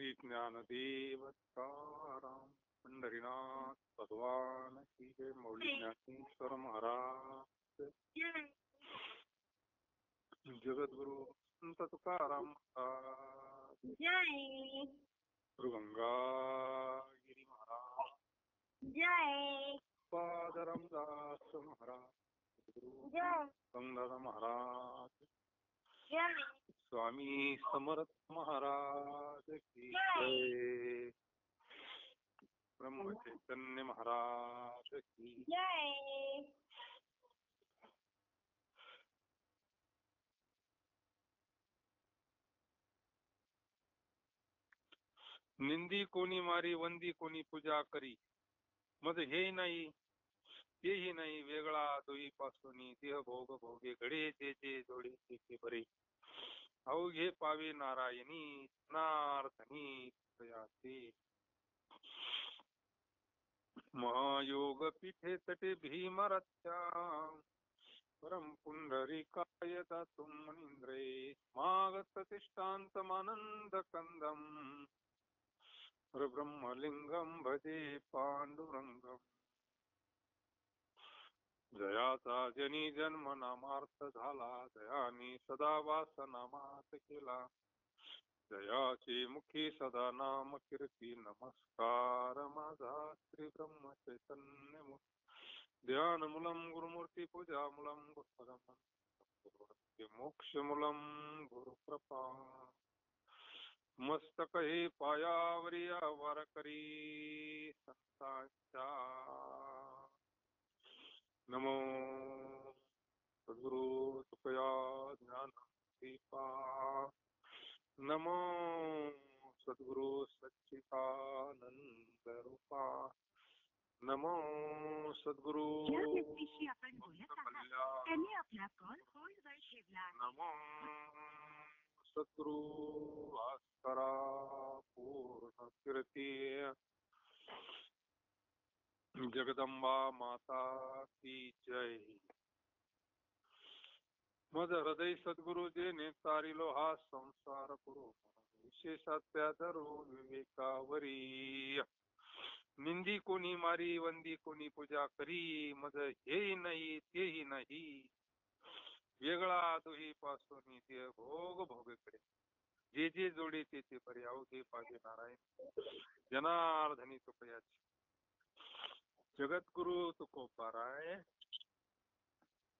श्री ज्ञानदेव तुकाराम पंढरीनाथ भगवान की जय. मौली ज्ञानेश्वर महाराज जगद्गुरु संत तुकाराम महाराज जय. गुरु गंगागिरी महाराज जय. पादरामदास महाराज जय. गंगाधर महाराज जय. स्वामी समर्थ महाराज की जय. ब्रह्म चैतन्य महाराज की जय. निंदी कोणी मारी वंदी कोणी पूजा करी मग हे नाही तेही नाही वेगळा दोही पासून देह भोग भोगे घडे त्याचे जोडे त्याचे बरे अवघे पावे नारायणी नार्थनी प्रयासे महायोग पीठे तटे भीमरथ्या परम पुंडरीकाय दातुम मनींद्रे मागत तिष्ठान्तमानंद कंदम ब्रह्मलिंगम भजे पांडुरंगम. जयाचा जनी जन्म नामार्थ झाला जयानी सदा वासनामात केला जयाची मुखी सदा नाम कीर्ती नमस्कार माझा श्री ब्रह्म चैतन्य ध्यान मूलम गुरुमूर्ती पूजा मूलम गुरुपदम मोक्ष मूलम गुरुकृपा मस्तक हे पायावरी वारकरी संतांच्या नमो सद्गुरु तुकया ज्ञान दीपा नमो सद्गुरु सच्चिदानंद रूपा नमो सद्गुरु ज्या व्यक्तीशी आपण बोलत आहात त्यांनी आपला कॉल होल्डवर ठेवला. नमो सद्गुरु भास्करा पूर्ण कीर्ती जगदंबा माता की जय. मज हृदय सद्गुरु जे नेतारिलो हा संसार पुरो विशेषात्या धरो विवेकावरी निंदी कोणी मारी वंदी कोणी पूजा करी मज हेही नाही तेही नाही वेगळा दोही पासून ते भोग भोगकडे जे जे जोडे ते बरे अवघे पाजे नारायण जनार्दनी तुकयाची. जगद्गुरु तुकोबाराय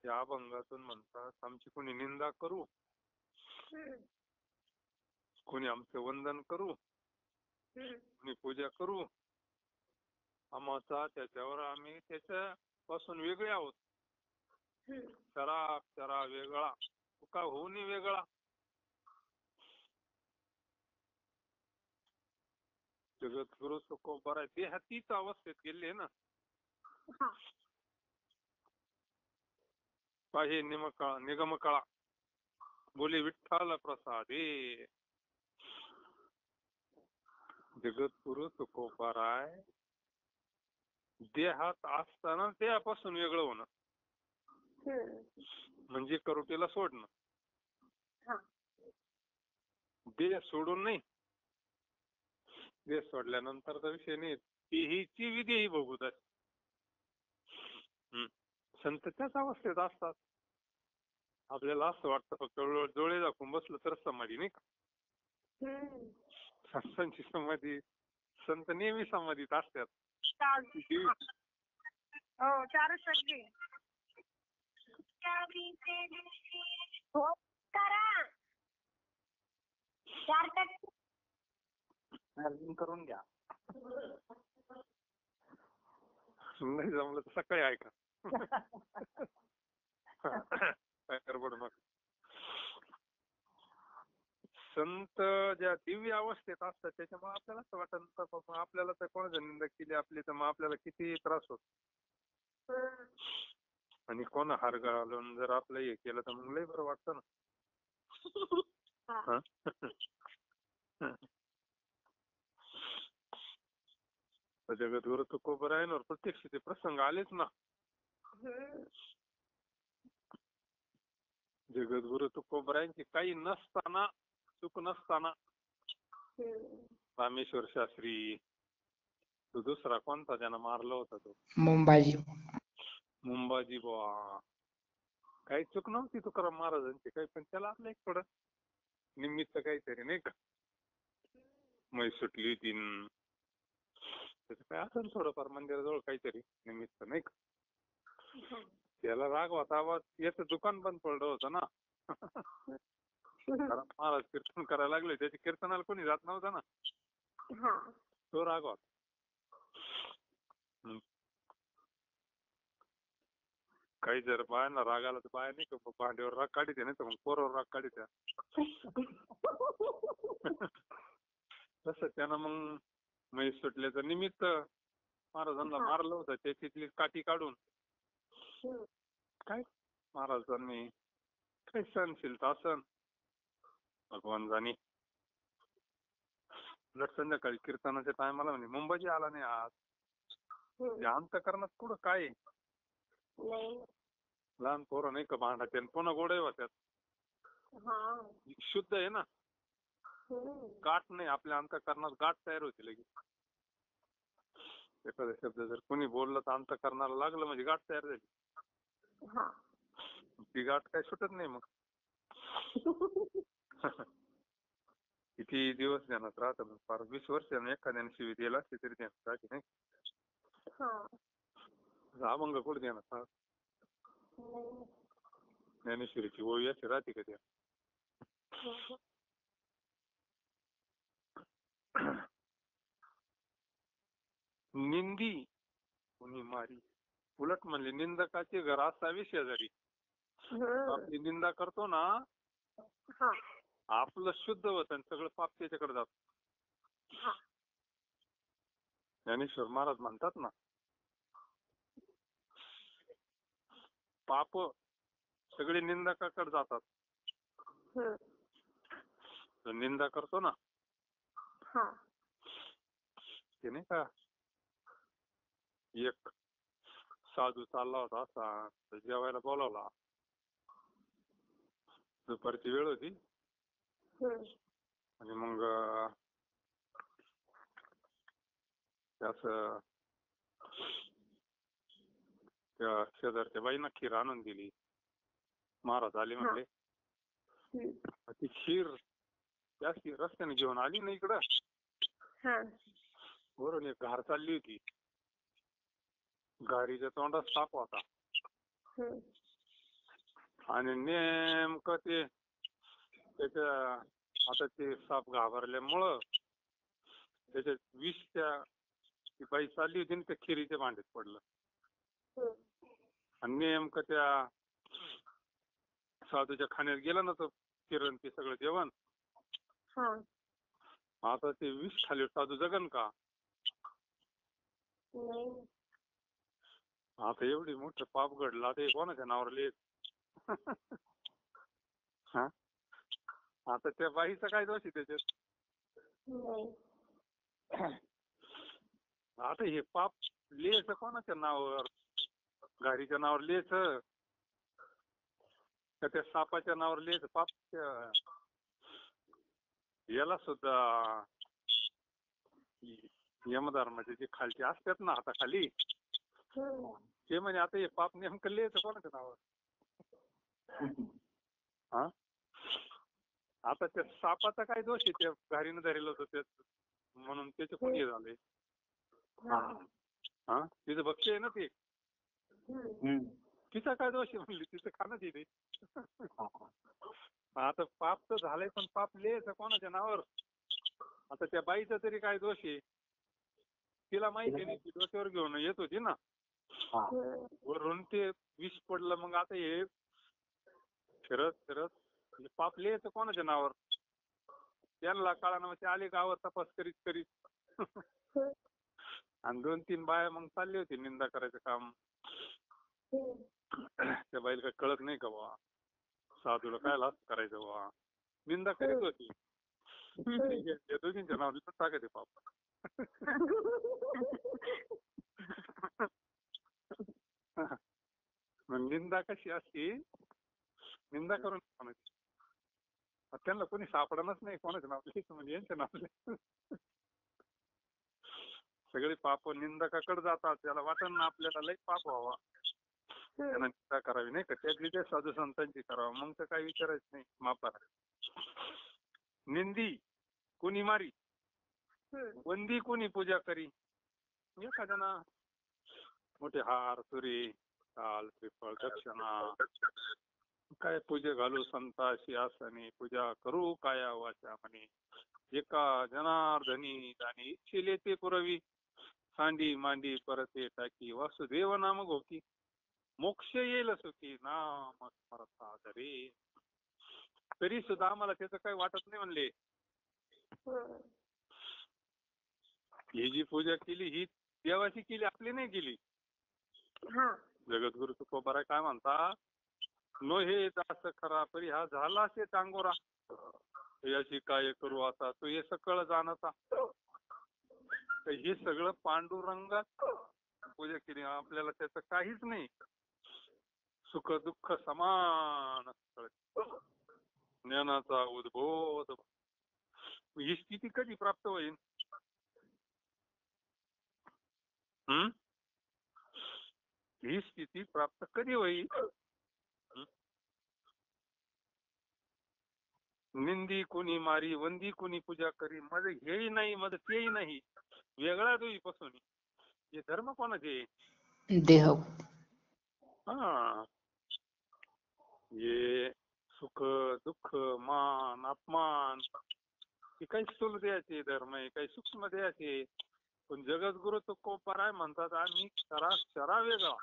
या अभंगातून म्हणतात आमची कोणी निंदा करू कोणी आमचे वंदन करू कोणी पूजा करू आम्हाचा त्याच्यावर आम्ही त्याच्या पासून वेगळे आहोत. चरा वेगळा तुका होऊन वेगळा. जगद्गुरु तुकोबाराय ते हातीच अवस्थेत गेले ना. पाहे निगम कळा बोले विठ्ठल प्रसादे. जगद्गुरु तुकोबाराय देहात असताना देहापासून वेगळं होणं म्हणजे करोटीला सोडणं. देह सोडून नाही देह सोडल्यानंतरचा विषय नाही हीची विधीही बघूत संत त्याच अवस्थेत असतात. आपल्याला असं वाटतं फक्त डोळे दाखवून बसलं तर समाधी नाही का. संतांची समाधी संत नेहमी समाधीत असतात. करून घ्या नाही जमलं तर सकाळी ऐका. काय गडबड मग. संत ज्या दिव्य अवस्थेत असतात त्याच्यामुळे आपल्याला असं वाटत आपल्याला तर कोणाची निंदा केली आपली तर मग आपल्याला किती त्रास होतो. आणि कोण हार घालून जर आपलं हे केलं तर मग लय बरं वाटतं ना. जगद्गुरु तुकोबारायांवर प्रत्यक्ष ते प्रसंग आलेच ना. जगद्गुरु तुकोबारायांची काही नसताना चूक नसताना रामेश्वर शास्त्री, तो दुसरा कोणता त्यानं मारला होता तो मुंबाजी. मुंबाजी बुवा. काही चूक नव्हती तुकाराम महाराजांची काही, पण त्याला आपलं एक थोडं निमित्त काहीतरी नाही का, म्हैस सुटली होती न, त्याचं काय असेल थोडंफार मंदिराजवळ काहीतरी निमित्त नाही का. त्याला राग होता बा, याचं दुकान बंद पडलं होतं ना. कारण महाराज कीर्तन करायला लागले, त्याच्या कीर्तनाला कोणी जात नव्हतं ना, तो राग होता. काही जर बायांना राग आला तर बाया नाही का भांड्यावर राग काढते, नाही तर मग पोरावर राग काढत्या. तसं त्यानं मग म्हैस सुटल्याचं निमित्त महाराजांना मारलं होतं, त्याच्यातली काठी काढून. काय महाराजांनी काय सहनशीलता असन भगवान जाणे. उलट संध्याकाळी कीर्तनाच्या टायमाला म्हणे मुंबाजी आला नाही आज. अंतकरणात कुठं काय आहे? लहान पोरं नाही का भांडाते आणि पुन्हा गोडे होत्यात. शुद्ध आहे ना, गाठ नाही आपल्या अंतकरणात, गाठ तयार होती लगेच. एखादा शब्द जर कोणी बोललं तर अंतकरणाला लागलं म्हणजे गाठ तयार झाली. ती गाठ काय सुटत नाही मग. किती दिवस ध्यानात राहत मग, फार 20 वर्षाने एखाद्याने शिवी दिला असते तरी ध्यानात राहते नाही. अभंग कुठे ध्यानात राहत. ज्ञानेश्वरीची ओळी अशी राहते का त्या. निंदी कोणी मारी, उलट म्हणले निंदकाचे घर असावे शेजारी. आपली निंदा करतो ना, आपलं शुद्ध होतं आणि सगळं पाप त्याच्याकडे जात. ज्ञानेश्वर महाराज म्हणतात ना, पाप सगळे निंदकाकडे जातात. जो निंदा करतो ना, ते नाही का, एक साधू चालला होता असा, जेवायला बोलावला. दुपारची वेळ होती आणि मग असं त्या शेजारच्या बाईनं खीर आणून दिली. महाराज आले म्हणले, ती खीर जास्त रस्त्याने घेऊन आली ना इकडं, वरून एक घार चालली होती. घारीच्या तोंडात साप होता आणि नेमकं ते त्याच्या, आता ते साप घाबरल्यामुळं त्याच्या विष त्या ती बाई चालली होती ना त्या खिरीच्या भांड्यात पडलं. आणि नेमकं त्या साधूच्या खाण्यात गेलं ना तो किरण, ते सगळं जेवण. आता ते विष खाली साधू जगन का? आता एवढी मोठं पाप घडलं, आता हे कोणाच्या नावावर लिहित. हा, आता त्या बाईचा काय दोष आहे त्याच्यात? आता हे पाप लिहायचं कोणाच्या नावावर? घारीच्या नावावर लिहायचं का त्या सापाच्या नावावर लिहायचं? पाप याला सुद्धा यमधर्माचे जे खालचे असतात ना हाताखाली, ते म्हणजे आता हे पाप नेमकं लिहायचं कोणाच्या नावावर? हा, आता त्या सापाचा काय दोष आहे? त्या घारीनं धरेल होतं त्याच म्हणून त्याचे कोण हे झाले. हा, तिचं भक्ष आहे ना ते, तिचा काय दोष आहे म्हणली, तिचं खाणं तिथे. आता पाप तर झालंय, पण पाप लिहायचं कोणाच्या नावावर? आता त्या बाईचा तरी काय दोष आहे? तिला माहिती नाही, ती डोक्यावर घेऊन येत होती ना, वरून ते विष पडलं. मग आता हे फिरत फिरत पाप लिहायचं कोणाच्या नावावर? त्यांना कळानं ते आले गावात तपास करीत करीत. आणि 2-3 बाया मग चालली होती निंदा करायचं काम. त्या बाईला काही कळत नाही का बा, साधूला काय लाच करायचं बा, निंदा करीत होती. त्या दोघींच्या नावाला टाकायचे पाप. निंदा कशी असते, निंदा करून कोणाची, त्यांना कोणी सापडणच नाही कोणाचं नाव लिहायचं म्हणजे यांच्या नाव. सगळे पाप निंदकाकडे जातात. त्याला वाटण ना आपल्याला लई पाप व्हावा, त्यांना निंदा करावी नाही का, त्यातली त्या साधू संतांची करावं, मग तर काही विचारायचं नाही मापाला. निंदी कोणी मारी, वंदी कोणी पूजा करी. एखाद्याना मोठे हार तुरे ताल श्रीफळ दक्षिणा काय पूजे घालू संताशी आसनी, पूजा करू काया वाचा म्हणे, एका जनार्दनी दानी इच्छिले ते पुरवी, सांडी मांडी परते टाकी, वासुदेव नाम घोकी, मोक्ष येईल सुखी नाम स्मरता धरे. तरी सुद्धा आम्हाला त्याचं काही वाटत नाही म्हणले. ही जी पूजा केली ही देवाची केली, आपली नाही केली. जगद्गुरु तुकोबाराय काय म्हणता, नो हे दास खरा परी हा झाला असे टांगोरा, याची काय करू आता तो हे सकळ जाणता. तर हे सगळं पांडुरंगात पूजा केली, आपल्याला त्याचं काहीच नाही. सुख दुःख समान, ज्ञानाचा उद्बोध. ही स्थिती कधी प्राप्त होईल? ही स्थिती प्राप्त कधी होईल? निंदी कोणी मारी, वंदी कोणी पूजा करी, मज हेही नाही मज तेही नाही, वेगळा दुई पासून. हे धर्म कोणाचे? देह. हा, हे सुख दुःख मान अपमान हे काही स्थूल द्यायचे धर्म आहे, काही सूक्ष्म द्यायचे. पण जगद्गुरु तुकोबाराय म्हणतात आम्ही क्षरा वेगळा,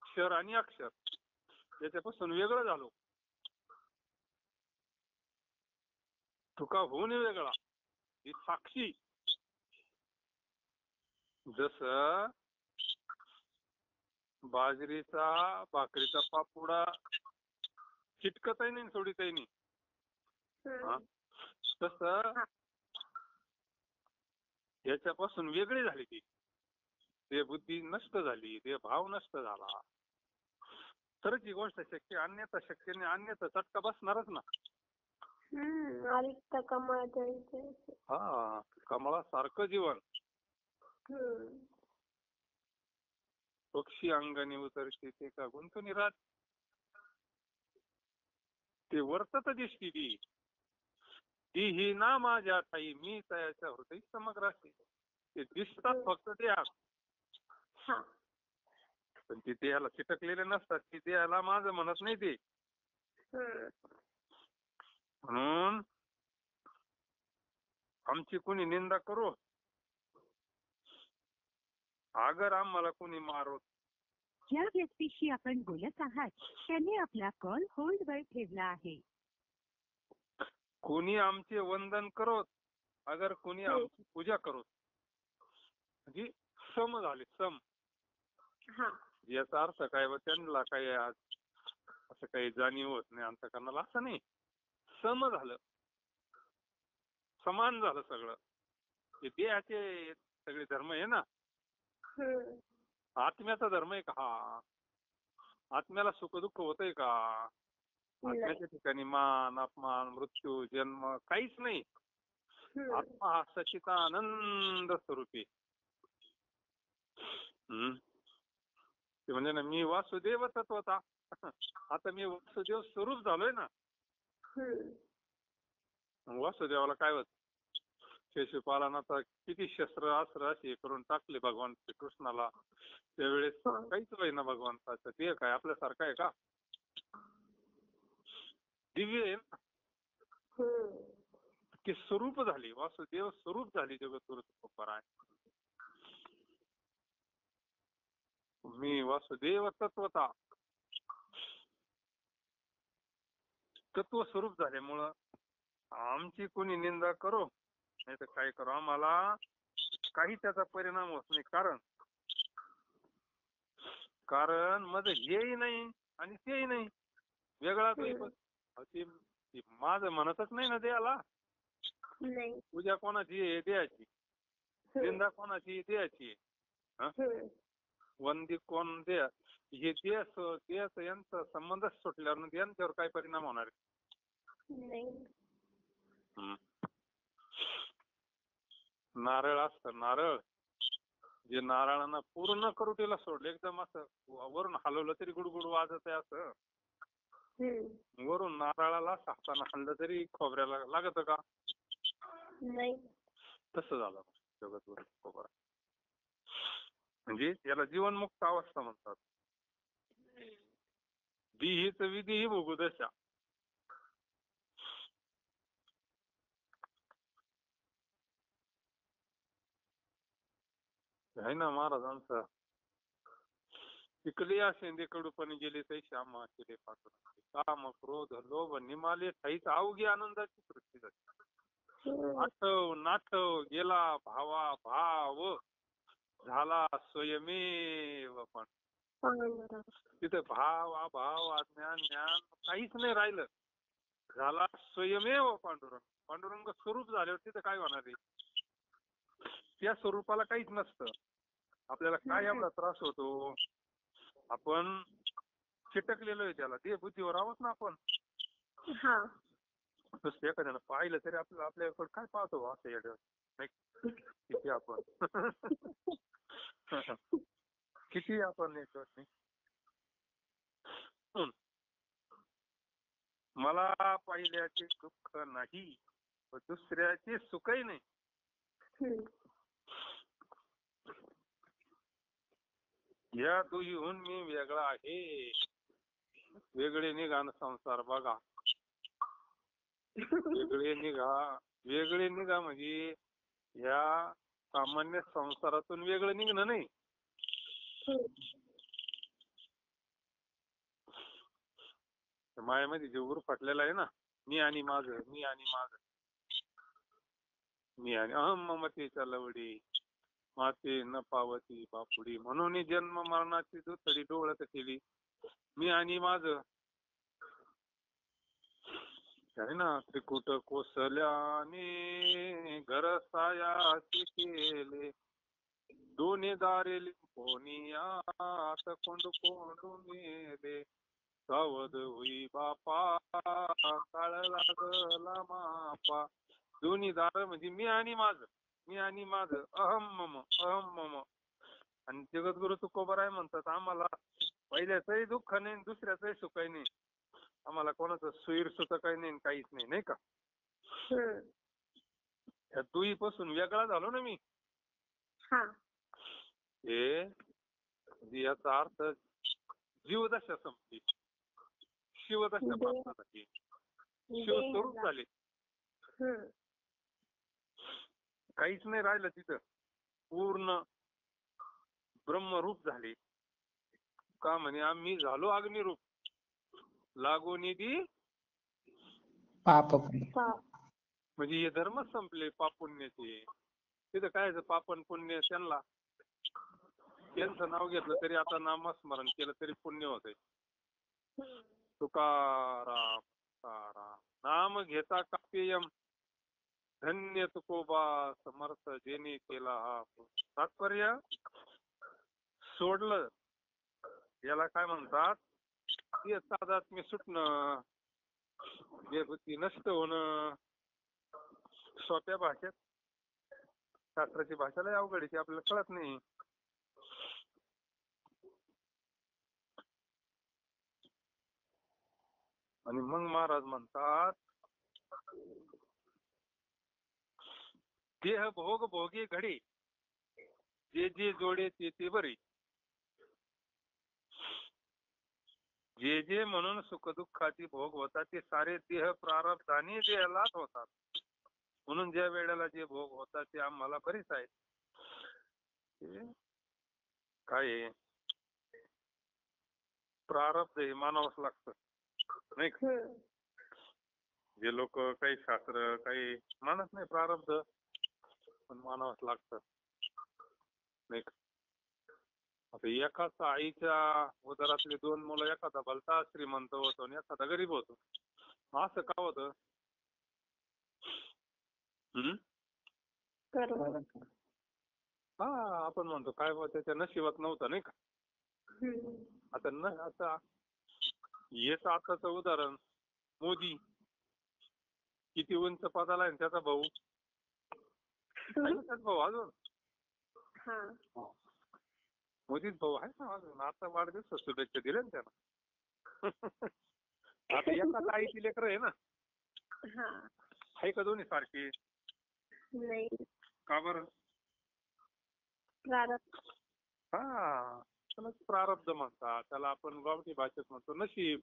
क्षर आणि अक्षर याच्यापासून वेगळं झालो. तुका होऊन वेगळा, ही साक्षी. जस बाजरीचा भाकरीचा पापुडा चिटकतही नाही सोडीतही नाही, तस याच्यापासून वेगळी झाली ती. ते बुद्धी नष्ट झाली, ते भाव नष्ट झाला तरच ही गोष्ट शक्य. अन्यथा शक्य नाही, अन्यथा चटका बसणारच ना. हा, कमळासारखं जीवन. पक्षी अंगणी उतरते ते का गुंतून राहत, ते वर्तत दिसती ती ही ना माझ्या ठाई, मी तयाच्या हृदय समग्र असते. ते दिसतात फक्त देहात, पण ते देहाला चिटकलेले नसतात. ती देहाला माझं म्हणत नाही ते. म्हणून आमची कोणी निंदा करो, अगर आम्हाला कोणी मारो. ज्या व्यक्तीशी आपण बोलत आहात त्यांनी आपला कॉल होल्ड वर ठेवला आहे. कोणी आमचे वंदन करोत, अगर कोणी आमची पूजा करोत. म्हणजे सम झाले, सम. याचा अर्थ काय? त्यांना काही आज असं काही जाणीव होत नाही अंतःकरणाला, असं नाही. सम झालं, समान झालं सगळं. हे देहाचे सगळे धर्म आहे ना. आत्म्याचा धर्म आहे का हा? आत्म्याला सुख दुःख होतंय का? आत्म्याच्या ठिकाणी मान अपमान मृत्यू जन्म काहीच नाही. आत्मा हा सच्चिदानंद स्वरूपी. ते म्हणजे ना, मी वासुदेव तत्वता. आता मी वासुदेव स्वरूप झालोय ना. वासुदेवाला काय होत? शिशुपालनाचा किती शस्त्र अस्त्र असे करून टाकले भगवान श्रीकृष्णाला. त्यावेळेस काहीच होईना भगवंताचं. ते काय आपल्यासारखं आहे का? दिव्य आहे ना. ते स्वरूप झाली, वासुदेव स्वरूप झाली जगद्गुरु तुकोबाराय. मी वासुदेव तत्वता, तत्व स्वरूप झाल्यामुळं आमची कोणी निंदा करो नाही तर काय करो, आम्हाला काही त्याचा परिणाम होत नाही. कारण माझं हेही नाही आणि तेही नाही, वेगळा तो. माझं म्हणतच नाही ना देवाला. पूजा कोणाची आहे? देवाची. निंदा कोणाची? देवाची. वंदी कोण? देव. हे देश यांचा संबंधच सुटल्यावर यांच्यावर काय परिणाम होणार आहे? नारळ असत, नारळ जे नारळांना पूर्ण करोटीला सोडलं, एकदम असं वरून हलवलं तरी गुडगुड वाजत आहे असं. वरून नारळाला हाताने हल्लं तरी खोबऱ्याला लागत का? नाही. तसं झालं जगद्गुरु तुकोबा. म्हणजे याला जीवनमुक्त अवस्था म्हणतात. विहित विधी भोगू दशा. आहे ना महाराजांचं, पिकली शेंदे कडूपणी गेले तै श्यामा केले पाठून, काम क्रोध लोभ निमाले ठाईच अवघी आनंदाची सृष्टी झाली. आठव नाठव गेला भावा भाव, झाला स्वयमेव. पण तिथे भाव अभाव अज्ञान ज्ञान काहीच नाही राहिलं, झाला स्वयमेव पांडुरंग. पांडुरंग स्वरूप झाल्यावर तिथे काय होणार आहे? त्या स्वरूपाला काहीच नसतं. आपल्याला काय एवढा त्रास होतो? आपण चिटकलेलो आहे त्याला, ते बुद्धीवर आहोत ना आपण. एखाद्यानं पाहिलं तरी आपल्याकडे काय पाहतो असं येड्यावर किती आपण किती आपण याच्यावर. मला पाहिल्याचे दुःख नाही व दुसऱ्याचे सुखही नाही. या दुहीहून मी वेगळा आहे. वेगळे निघा संसार बघा. वेगळे निघा म्हणजे या सामान्य संसारातून वेगळं निघणं नाही. मायामध्ये जे फाटलेला आहे ना, मी आणि माझं, मी आणि माझं, मी आणि अहम ममतेच्या लवडी, माते न पावती बापुडी, म्हणून जन्म मरणाची दुथडी डोळत केली. मी आणि माझं आहे ना. त्रिकुट कोसल्याने घर सायाची केले, दोन्ही दारे लिंपोनिया कोंड कोंडू मेले. सावध होई बापा काळ लागला मापा. दोन्ही दार म्हणजे मी आणि माझं, मी आणि माझं, अहम मम अहम मम. आणि जगद्गुरु तुकोबाराय म्हणतात, आम्हाला पहिल्याचंही दुःख नाही, दुसऱ्याचंही सुखही नाही. आम्हाला कोणाचं सुईर सुद्धा काही नाही, काहीच नाही, नाही का? या दुई पासून वेगळा झालो ना मी. हे याचा अर्थ जीवदशा संपली, शिवदशा प्राप्त झाली, शिवस्वरूप झाले. काहीच नाही राहिलं तिथं, पूर्ण ब्रह्मरूप झाले. का म्हणे आम्ही झालो अग्निरूप, लागो निधी पाप. म्हणजे हे धर्मच संपले पाप पुण्याचे. तिथं काय पापन पुण्य त्यांना, त्यांचं नाव घेतलं तरी, आता नामस्मरण केलं तरी पुण्य होतंय. तुकाराम तुकाराम नाम घेता कापेयम, धन्य तुकोबा समर्थ जेने केला हा. तात्पर्य सोडलं याला काय म्हणतात? ते तादात्म्य सुटणं, देहबुद्धी नष्ट होणं. सोप्या भाषेत, शास्त्राची भाषा लय अवघड आहे, आपल्याला कळत नाही. आणि मग महाराज म्हणतात, देह भोग भोगे घडे, जे जे जोडे ते ते बरे. जे जे म्हणून सुख दुःखाची भोग होतात ते सारे देह प्रारब्धाने देहालाच होतात. म्हणून ज्या वेळेला जे भोग होतात ते आम्हाला बरेच आहेत. काय प्रारब्ध हे मानावंच लागतं, नाही का? जे लोक काही शास्त्र काही मानत नाही प्रारब्ध, पण मानावंच लागतं, नाही का? आता एकाच आईच्या उदरातले दोन मुलं, एखादा भलता श्रीमंत होतो आणि एखादा गरीब होतो. असं का होतं? हा, आपण म्हणतो काय त्याच्या नशिबात नव्हतं, नाही का? आता हेच आताच उदाहरण, मोदी किती उंच पदाला आहे त्याचा भाऊ, भाऊ अजून हा. मोदीच भाऊ आहे ना अजून. आता वाढदिवस शुभेच्छा दिल्या ना त्याला. आता एकाच आईची लेकर आहे ना. हा. आहे का दोन्ही सारखी? नाही. का बरं? प्रारब्ध. हा, त्याला प्रारब्ध म्हणतात. त्याला आपण गावठी भाषेत म्हणतो नशीब.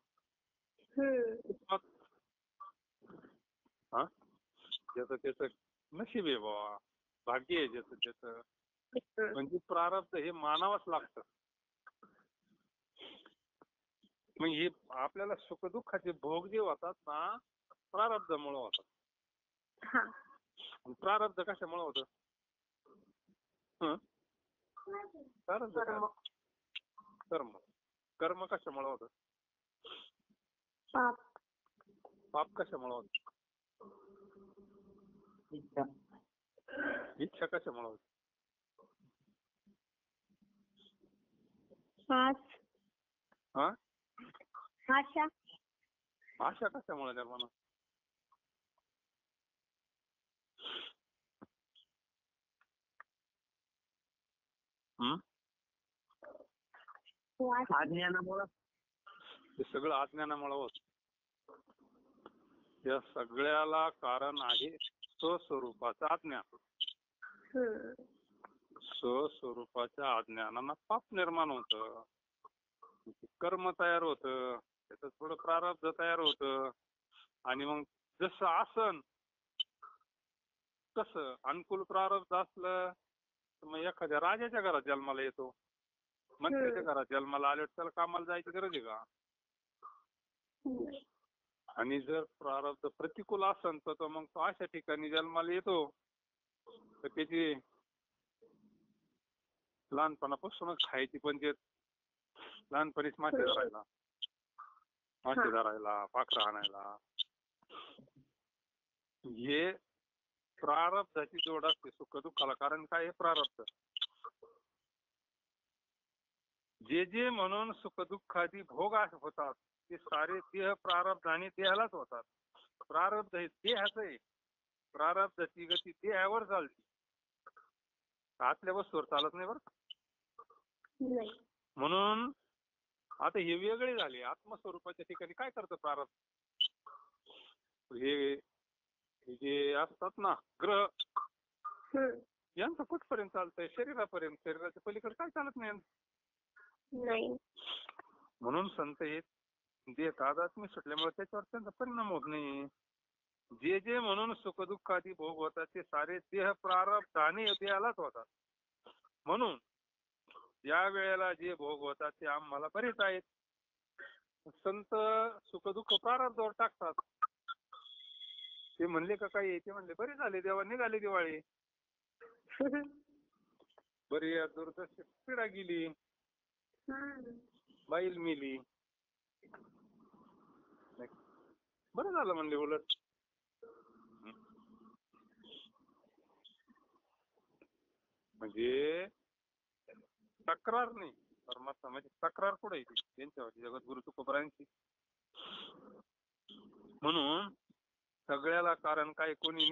हा, ज्याचं त्याचं नशीब आहे बाबा, भाग्य आहे ज्याचं त्याचं. म्हणजे प्रारब्ध हे मानावंच लागतं. मग हे आपल्याला सुखदुःखाचे भोग जे होतात ना, प्रारब्धामुळे होतात. हा. प्रारब्ध कशामुळे होतं? प्रारब्ध काय? कर्म. कर्म कशामुळे होतं? पाप. पाप कशामुळे होतं? इच्छा. इच्छा कशामुळे होती? हा, आशा. आशा कशामुळे निर्माण होते? अज्ञानामुळं. हे सगळं अज्ञानामुळे होत. या सगळ्याला कारण आहे स्वस्वरूपाचं अज्ञान. स्वस्वरूपाच्या अज्ञानानं पाप निर्माण होतं, कर्म तयार होतं, त्याचं थोडं प्रारब्ध तयार होतं. आणि मग जसं आसन कसं अनुकूल प्रारब्ध असलं तर मग एखाद्या राजाच्या घरात जन्माला येतो. मंत्र्याच्या घरात जन्माला आल्यावर त्याला कामाला जायची गरज आहे का? आणि जर प्रारब्ध प्रतिकूल असन तर मग तो अशा ठिकाणी जन्माला येतो तर त्याची लहानपणापासूनच खायची पंचायत. लहानपणीच मासे धरायला, पाखरं आणायला, हे प्रारब्धाची जोड असते सुख दुःखाला. कारण काय आहे? प्रारब्ध. जे जे म्हणून सुख दुःखादी भोग होतात ते सारे देह प्रारब्धाने देहालाच होतात. प्रारब्ध हे देहाचं आहे. प्रारब्धाची गती देहावर चालते, आतल्या वस्तूवर चालत नाही बरं. म्हणून आता हे वेगळे झाले. आत्मस्वरूपाच्या ठिकाणी काय करतं प्रारब्ध? हे जे असतात ना ग्रह, यांचं कुठपर्यंत चालतंय? शरीरापर्यंत. शरीराच्या पलीकडे काय चालत नाही. म्हणून संत हे देह तादात्म्य सुटल्यामुळे त्याच्यावर त्यांचा परिणाम होत नाही. जे जे म्हणून सुखदुःखादी भोग होतात ते सारे देह प्रारब्धाने देहालाच होतात. म्हणून या वेळेला जे भोग होतात ते आम्हाला बरेच आहेत. संत सुखदुःख प्रारब्धावर टाकतात. ते म्हणले का काही? ते म्हणले बरे झाले देवा, निघाले दिवाळी. बरी दुर्दशा पिढा गेली, बैल मिली, बरं झालं म्हणले उलट. म्हणजे तक्रार नाही. परमात्मा म्हणजे तक्रार कुठे येते? त्यांच्यावरती जगद्गुरु तुकोबरायांची. म्हणून सगळ्याला कारण काय? कोणी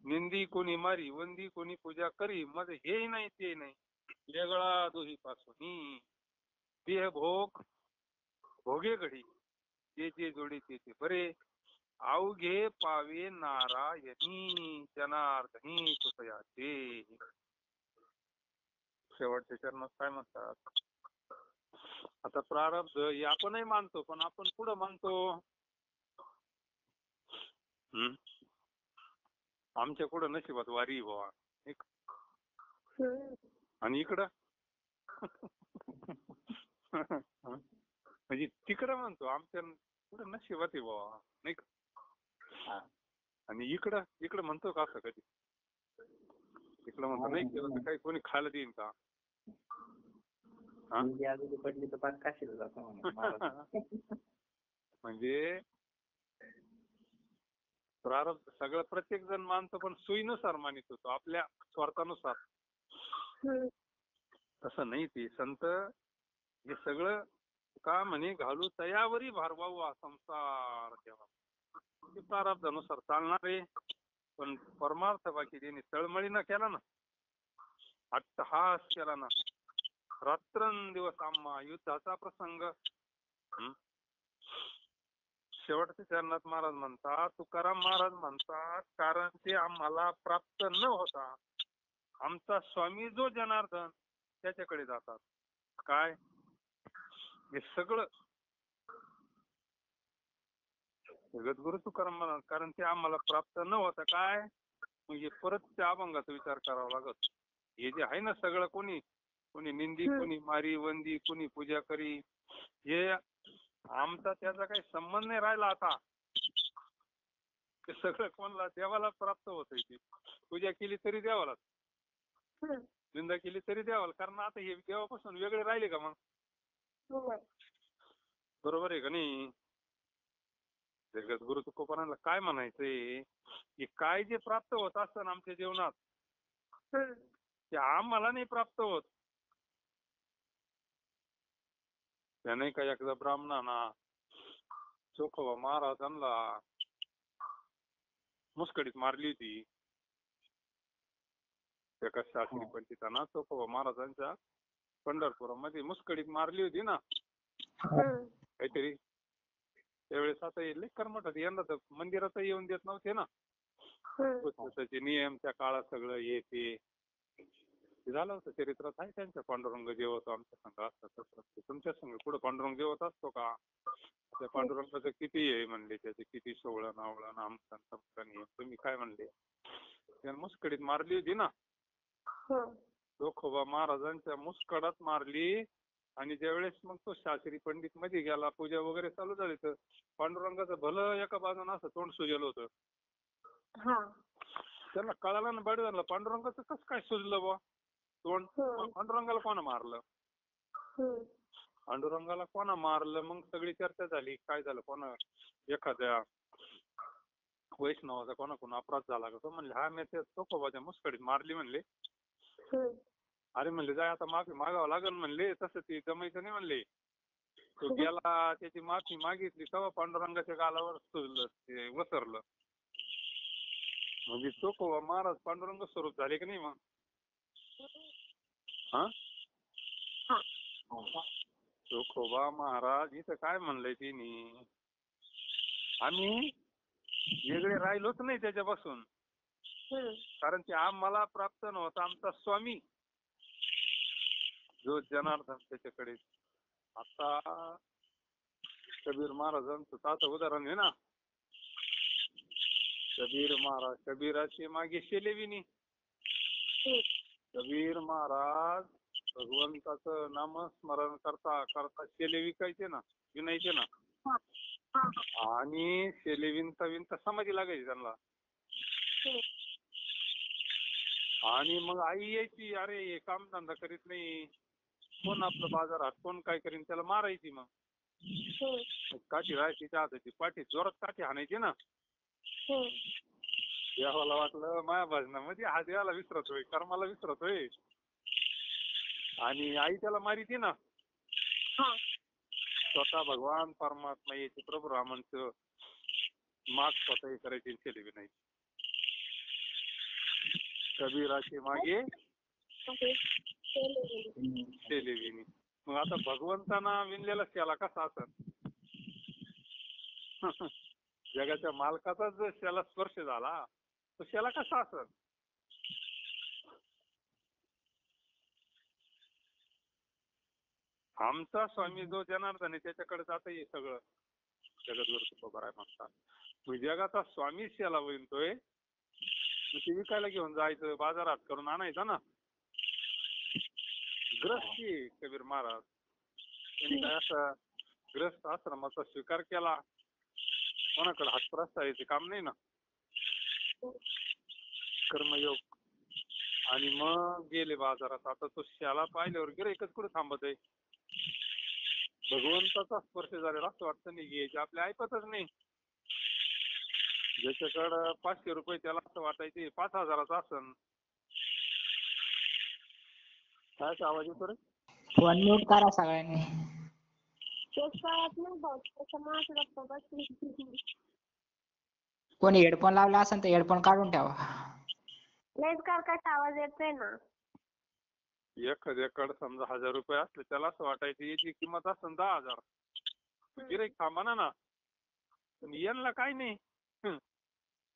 निंदी कोणी मारी, वंदी कोणी पूजा करी, मग हे नाही ते नाही, वेगळा दोही पासून देह भोग भोगे घडी, जे जे जोडी ते ते बरे, अवघे पावे नारायणी जनार्दनी कृपयाचे. शेवटच्या चरणात काय म्हणतात? आता प्रारब्ध हे आपणही मानतो, पण आपण पुढं मानतो आमच्या कुठं नशिबात वारी बाबा, आणि इकडं म्हणजे तिकडं म्हणतो आमच्या कुठं नशिबात आहे बाबा, नाही का? आणि इकडं म्हणतो का असं कधी? इकडं म्हणतो नाही केलं तर काही कोणी खायला देईन का? पडली तर पाच काशीला जातो. म्हणजे प्रारब्ध सगळं प्रत्येक जण मानतो, पण सोयीनुसार मानित होतो, आपल्या स्वार्थानुसार. तसं नाही. ते संत हे सगळं का म्हणे घालू तयावरी भारवावा संसार देवा. ते प्रारब्धानुसार चालणार आहे. पण परमार्थ बाकी त्यांनी तळमळी न केला ना अट्टहास केला ना, रात्रंदिवस आम्हा युद्धाचा प्रसंग. शेवटच्या चरणात महाराज म्हणतात, तुकाराम महाराज म्हणतात, कारण ते आम्हाला प्राप्त न होता आमचा स्वामी जो जनार्दन त्याच्याकडे जातात. काय हे सगळं जगद्गुरु तुकाराम महाराज, कारण ते आम्हाला प्राप्त न होता काय, म्हणजे परत त्या अभंगाचा विचार करावा लागत. हे जे आहे ना सगळं, कोणी कोणी निंदी, कोणी मारी वंदी, कोणी पूजा करी, हे आमचा त्याचा काही संबंध नाही राहिला आता. ते सगळं कोणाला, देवाला प्राप्त होत. ती पूजा केली तरी देवाला, निंदा केली तरी देवाला, कारण आता हे देवापासून वेगळे राहिले का मग? बरोबर आहे का नाही? जगद्गुरु तुकोबारांना काय म्हणायचंय की काय जे प्राप्त होत असतं ना आमच्या जीवनात, ते आम्हाला नाही प्राप्त होत. त्या नाही का एकदा ब्राह्मणांना चोखोबा महाराजांना मुस्कडीत मारली होती. एका शास्त्री पंडितांना चोखोबा महाराजांच्या पंढरपुरामध्ये मुस्कडीत मारली होती ना काहीतरी. त्यावेळेस आता येईल कर्मठ होते, यंदा तर मंदिरात येऊन देत नव्हते ना. त्याचे नियम त्या काळात सगळं हे ते झालं होतं. चरित्रात आहे त्यांच्या. पांडुरंग जेवतो आमच्या संघ असतात तसं. तुमच्या संघ पुढे पांडुरंग जेवत असतो का? त्या पांडुरंगाचं किती आहे म्हणले, त्याचे किती सोहळा नावळा नामकन नियम, तुम्ही काय म्हणले? त्याने मुस्कडीत मारली होती ना. चोखोबा महाराजांच्या मुस्कडात मारली. आणि ज्यावेळेस मग तो शास्त्री पंडित मध्ये गेला, पूजा वगैरे चालू झाली, तर पांडुरंगाचं भलं एका बाजून असं तोंड सुजलं होतं. त्यांना कळालं ना बड झालं, पांडुरंगाचं कसं काय सुजलं बा तोंड? पांडुरंगाला कोणा मारलं? पांडुरंगाला कोणा मारलं? मग सगळी चर्चा झाली. काय झालं, कोणा एखाद्या वैष्णवाचा कोणाकडून अपराध झाला का? तो म्हणले हा मी ते चोखोबाच्या मुस्कडीत मारली म्हणले. अरे म्हणले जाय आता माफी मागावं लागेल म्हणले, तसं ती जमायचं नाही म्हणले. तो गेला, त्याची माफी मागितली, तेव्हा पांडुरंगाच्या गालावर सुजलं, ते वसरलं. म्हणजे चोखोबा महाराज पांडुरंग स्वरूप झाले की नाही मग? चोखोबा महाराज इथं काय म्हणलंय तिने, आम्ही वेगळे राहिलोच नाही त्याच्यापासून, कारण ते आम्हाला प्राप्त नव्हता आमचा स्वामी जो जनार्दन त्याच्याकडे. आता कबीर महाराजांचं ताचं उदाहरण आहे ना. कबीर महाराज, कबीराची मागे शेलेविनी. कबीर महाराज भगवंताचं नामस्मरण करता करता शेले विकायचे ना, विनायचे ना. आणि शेले विणता विणता समाधी लागायची त्यांना. आणि मग आई यायची, अरे हे काम धंदा करीत नाही, कोण आपलं बाजारात कोण काय करीन, त्याला मारायची. मग काठी राहायची त्या हाताची, पाठी जोरात काठी हाणायची ना. देवाला वाटलं माया भजनामध्ये हा देवाला विसरतोय, कर्माला विसरतोय. आणि आई त्याला मारिती ना. स्वतः भगवान परमात्मा याचे प्रभू रामांचं माग स्वतः करायची केली नाही. कबीराचे मागे शेलेविनी. मग आता भगवंताना विणलेला शेला कसा असत? जगाच्या मालकाचा जर शेला स्पर्श झाला तो शेला कसा असत? आमचा स्वामी जो जनार्दन आहे त्याच्याकडे जात हे सगळं जगद्गुरु तुकोबाराय म्हणतात. जगाचा स्वामी शेला विणतोय, ते विकायला घेऊन जायचं, बाजारात करून आणायचं ना. ग्रस्ती कबीर महाराज त्यांनी काय असं ग्रस्त आश्रमाचा स्वीकार केला, कोणाकडे हात प्रस्तावायचे काम नाही ना, कर्मयोग. आणि मग गेले बाजारात. आता तो शाला पाहिल्यावर गिऱ्हाईकच कुठे थांबत आहे? भगवंताचा स्पर्श झालेला असं वाटतं नाही घ्यायचे, आपले ऐकतच नाही. ज्याच्याकडं 500 रुपये त्याला असं वाटायचे 5,000चा असन. काय आवाज येतो रे? फोन म्यूट करा सगळ्यांनी. कोणी हेडफोन लावला असेल तर हेडफोन काढून ठेवा. लयच कर्कश आवाज येतोय ना. एखाद्याकडे समजा 1000 रुपये असले त्याला असं वाटायचं याची किंमत असेल 10,000. गिऱ्हाईक थांबा ना. पण यांना काय नाही.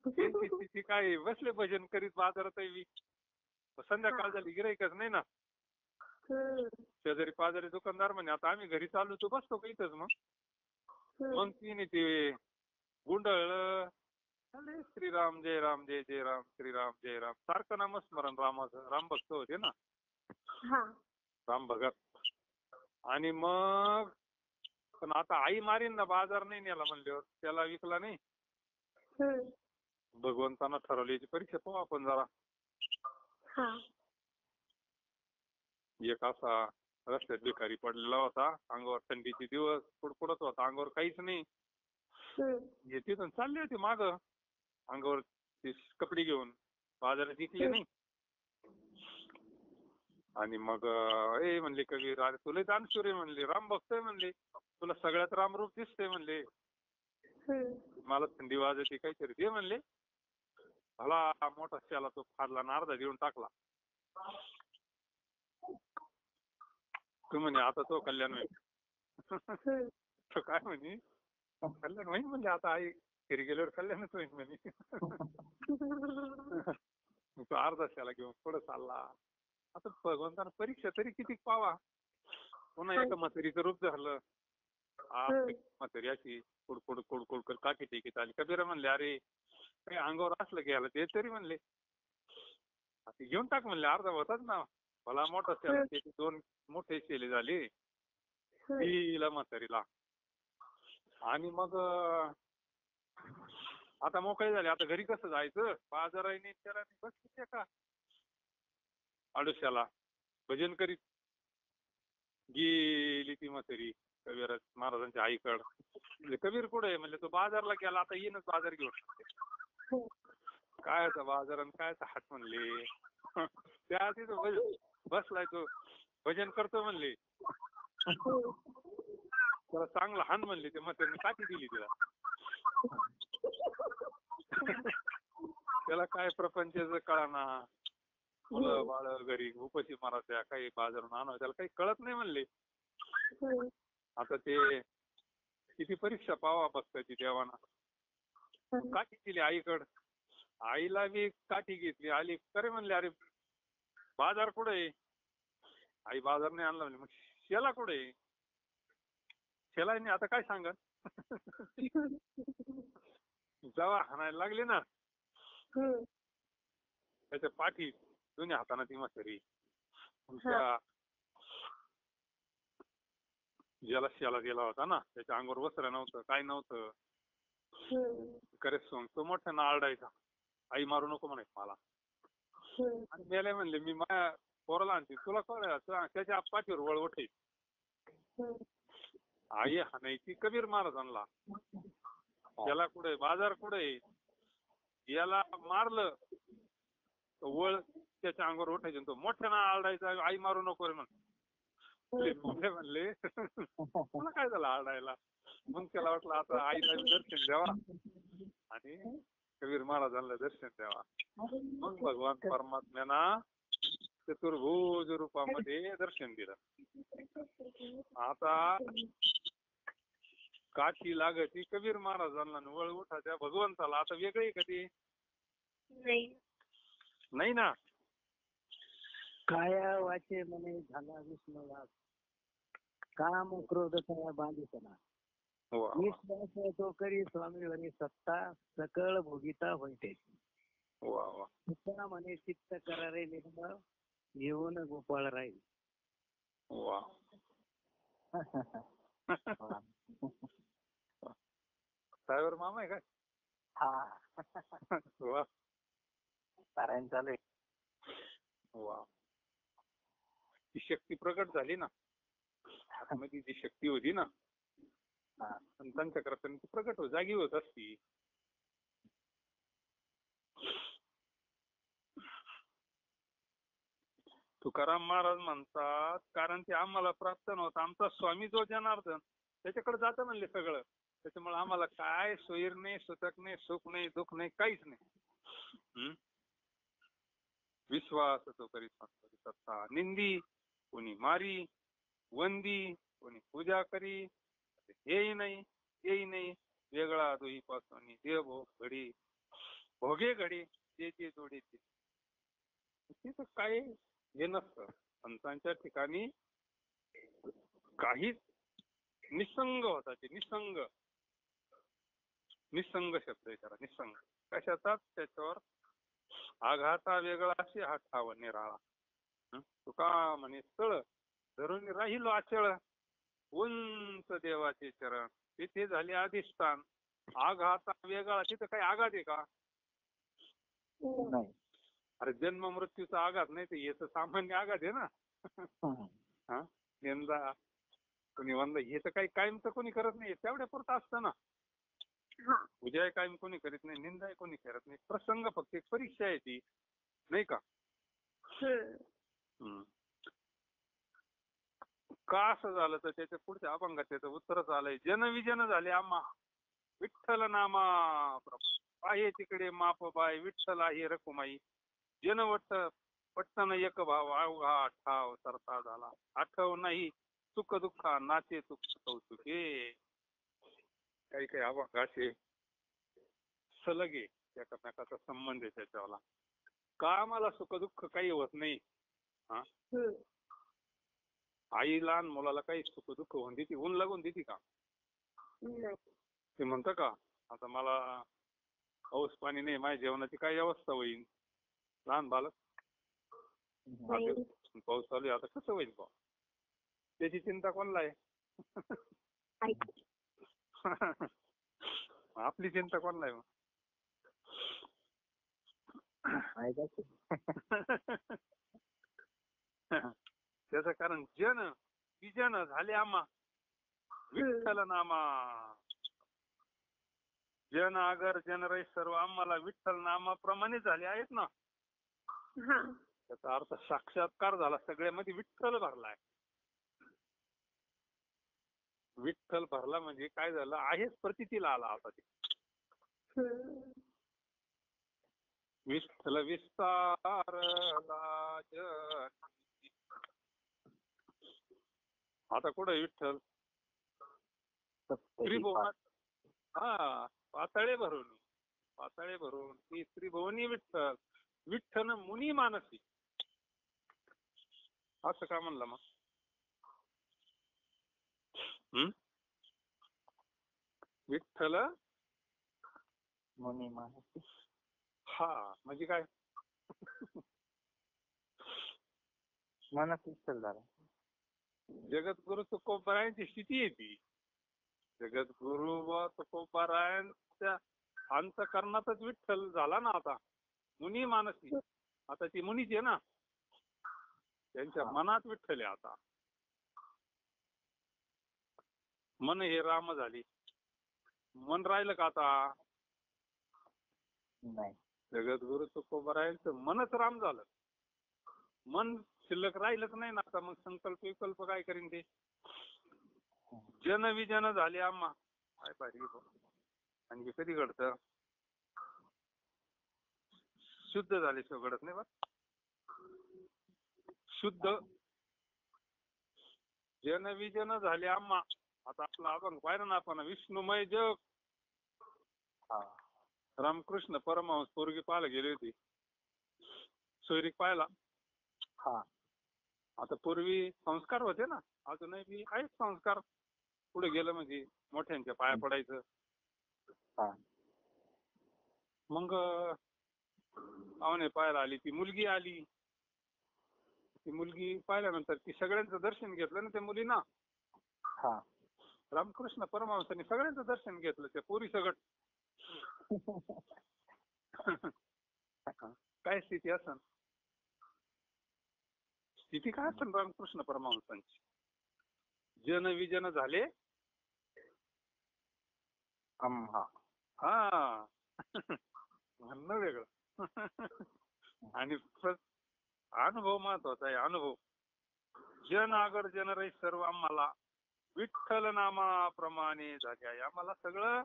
त्यांची काय बसले भजन करीत बाजारात संध्याकाळ झाली गिऱ्हाईकच नाही ना. शेजारी पाजारी दुकानदार म्हणे आता आम्ही घरी चालू तू बसतो का इथंच मग तिने ते गुंडळलं. अरे श्रीराम जय राम जय जय राम श्रीराम जय राम सारखं नामस्मरण रामाचं. राम भक्त होते ना राम भगत. आणि मग पण आता आई मारीन ना बाजार नाही नेला म्हणल्यावर त्याला विकला नाही. भगवंतानं ठरवली याची परीक्षा पाहू आपण जरा. एक असा रस्त्यात भिकारी पडलेला होता. अंगावर थंडीचे दिवस कुडकुडत होता. अंगावर काहीच नाही. तिथून चालले होते माग अंगावर कपडे घेऊन बाजारात विकले नाही. आणि मग ए म्हणले कबीर अरे तुला दानशूर आहे म्हणले. राम भक्त आहे म्हणले. तुला सगळ्यात रामरूप दिसतंय म्हणले. मला थंडी वाजते काहीतरी दे म्हणले. भला मोठा त्याला तो फाडला आणि अर्धा देऊन टाकला. तू म्हणे आता तो कल्याण होईल. तो काय म्हणे कल्याण होईल म्हणजे आता आई घरी गेल्यावर कल्याणच होईल म्हणे. तो अर्धा त्याला घेऊन पुढे चालला. आता भगवंतानं परीक्षा तरी किती पावा. पुन्हा एका म्हातारीचं रूप धरलं. म्हातारी अशी कुडकुड कुडकुड कर काठी टेकीत आली. कबीर म्हणले अरे काही अंगावर असलं घ्यायला ते तरी म्हणले घेऊन टाक म्हणले अर्धा होताच ना. भला मोठा त्याला त्याचे 2 मोठे शेले झाले तिला म्हातारीला. आणि मग आता मोकळे झाले. आता घरी कसं जायचं बाजाराने त्याला बस का आडुश्याला भजन करीत गेली ती म्हातारी कबीर महाराजांच्या आईकड. म्हणजे कबीर कुठे म्हणजे तो बाजारला गेला. आता येईनच बाजार घेऊन. कायचा बाजार आणि कायचा हाट म्हणले. त्या तिथं बसलाय तो भजन करतो म्हणले. त्याला चांगला हान म्हणले. ते म्हातारीने काठी दिली तिला. त्याला काय प्रपंचाचं कळाना. मुलं बाळ घरी उपाशी मारायच्या काही बाजारून आणावं त्याला काही कळत नाही म्हणले. आता ते किती परीक्षा पावा बघतायची देवाना. काठी दिली आईकड. आईला बी काठी घेतली. आली करे म्हणले अरे बाजार कुठे. आई बाजार नाही आणला म्हणले. मग शेला कुठे. शेला नाही आता काय सांगा. जेव्हा हाणायला लागली ना त्याच्या पाठी दोन्ही हाताना ती म्हातारी ज्याला शेला गेला होता ना त्याच्या अंगावर वस्त्र नव्हतं काय नव्हतं. करे सोंग तो मोठ्यानं आरडायचा आई मारू नको म्हणे मला. आणि मेले म्हणले मी माझ्या पोराला आणते तुला कळ त्याच्या पाठीवर वळ उठे. आई हाणायची कबीर महाराजांना. याला कुठे बाजार कुठे याला मारलं वळ त्याच्या अंगावर उठायचे. तो मोठ्यानं आरडायचा आई मारू नको रे म्हणले. मला काय झालं आरडायला. मग त्याला वाटलं आता आईला दर्शन द्यावा आणि कबीर महाराजांना दर्शन द्यावा. मग भगवान परमात्म्याना चतुर्भुज रूपामध्ये दर्शन दिलं. आता काठी लागती कबीर महाराजांना वळ उठा त्या भगवंताला. आता वेगळी कधी नाही ना. काया वाचे म्हणे झाला विष्णुवास काम क्रोध कया बांधितना. विश्वास तो करी स्वामीवरी सत्ता सकळ भोगिता होते. तुका म्हणे चित्त करारे निर्मळ येऊन गोपाळ राहील. साहेबर मामा आहे काय. वा पारायण चालू आहे. वा ती शक्ती प्रकट झाली ना. मध्ये जी शक्ती होती ना संतांच्या करताना ती प्रकट हो जागी होत असती. तुकाराम महाराज म्हणतात कारण ते आम्हाला प्राप्त नव्हतं. आमचा स्वामी जो जनार्दन त्याच्याकडे जातं म्हणले सगळं. त्याच्यामुळे आम्हाला काय सोयीर नाही सुतक नाही सुख नाही दुःख नाही काहीच नाही. विश्वास तो करी संतोरी सत्ता. निंदी कोणी मारी, वंदी कोणी पूजा करी. हेही नाही तेही नाही, वेगळा दोहीपासून देव भोग घडी, भोगे घडी जे जे जोडे ते. तिथं काय हे नसतं. संतांच्या ठिकाणी काहीच निसंग होता. ते निसंग, निसंग शब्द आहे त्याला, निसंग. कशाचाच त्याच्यावर आघाता वेगळा अशी हा ठाव निराळा. तुका म्हणे स्थळ धरून राहिलो अचळ, उंच देवाचे चरण तिथे झाले अधिष्ठान. आघाता वेगळा, तिथं काही आघात आहे का? नाही. अरे जन्म मृत्यूचा आघात नाही, तर याचं सामान्य आघात आहे ना. हा, यंदा कोणी वंदा हे तर काही कायमचं कोणी करत नाही, तेवढ्या पुरतं असतं ना. पूजा कायम कोणी करीत नाही, निंदा कोणी करत नाही. प्रसंग फक्त एक परीक्षा आहे ती, नाही का? का असं झालं तर त्याच्या पुढच्या अभंगात त्याचं उत्तरच आलंय. जनविजन झाले आम्हा विठ्ठल नामा आहे तिकडे माप बाय, विठ्ठल आहे रखुमाई. जनवट पट्टन एक भाव, अवघा ठाव सरता झाला. आठव नाही सुख दुःख नाचे सुख कौतुके. काही काही अभंग असे सलगे एकमेकाचा संबंध आहे त्याच्यावाला. का आम्हाला सुख दुःख काही होत नाही? हा, आई लहान मुलाला काही सुख दुःख होऊन देते, ऊन लागून देते का? ते म्हणतं का आता मला पाऊस पाणी नाही, माझ्या जेवणाची काय अवस्था होईल? लहान बालक पाऊस चालू आहे आता कसं होईल बा? त्याची चिंता कोणाला आहे? आपली चिंता कोणाला आहे? त्याचं कारण जन विजन झाले आम्हा विठ्ठल नामा. जन आगर जन रै सर्व आम्हाला विठ्ठल नामाप्रमाणे झाले आहेत ना. त्याचा अर्थ साक्षात्कार झाला, सगळ्यामध्ये विठ्ठल भरलाय. विठ्ठल भरला म्हणजे काय झालं, आहेच प्रतीतीला आला आता ते. विठ्ठल विस्तारला आता कुठं विठ्ठल? त्रिभुवनात. हा, पाताळे भरून, पाताळे भरून ती त्रिभुवनी विठ्ठल. विठ्ठल मुनी मानसी, असं का म्हणलं मग? विठ्ठल मुनी मानसी. हा म्हणजे काय? मनच विठ्ठल झाला. जगद्गुरु तुकोबारायांची स्थिती आहे ती. जगद्गुरु व तुकोबारायांच्या अंतःकरणातच विठ्ठल झाला ना आता. मुनी मानसी, आता ती मुनीची आहे ना, त्यांच्या मनात विठ्ठल आहे आता. मन हे राम झाली. मन राहिलं का आता? नाही. जगद्गुरु तुकोबारायांचं मनच राम झालं. मन शिल्लक राहिलंच नाही ना आता. मग संकल्प विकल्प काय करीन ते? जन विजन झाले आम्हा. काय पाहिजे आणि कधी घडतं? शुद्ध झाल्याशिवाय घडत नाही बा. शुद्ध जन विजन झाले आम्हा. आता आपला अभंग पाहिलं ना आपण, विष्णुमय जग. रामकृष्ण परमहंस पोरगी पाहायला गेली होती, सोयरीक पाहायला. आता पूर्वी संस्कार होते ना, अजूनही बी आहेत संस्कार. पुढे गेलं म्हणजे मोठ्यांच्या पाया पडायचं. मग पाहुणे पाहायला आली, ती मुलगी आली. ती मुलगी पाहिल्यानंतर ती सगळ्यांचं दर्शन घेतलं ना त्या मुलीना. रामकृष्ण परमहंसांनी सगळ्यांचं दर्शन घेतलं त्या पोरी सगळं. काय स्थिती असन? स्थिती काय असन रामकृष्ण परमहंसांची? जन विजन झाले आम्हा. हा, म्हणणं वेगळं. आणि अनुभव महत्वाचा आहे, अनुभव. जन आगर जन रै सर्व आम्हाला विठ्ठल नामाप्रमाणे झाले आहे. आम्हाला सगळं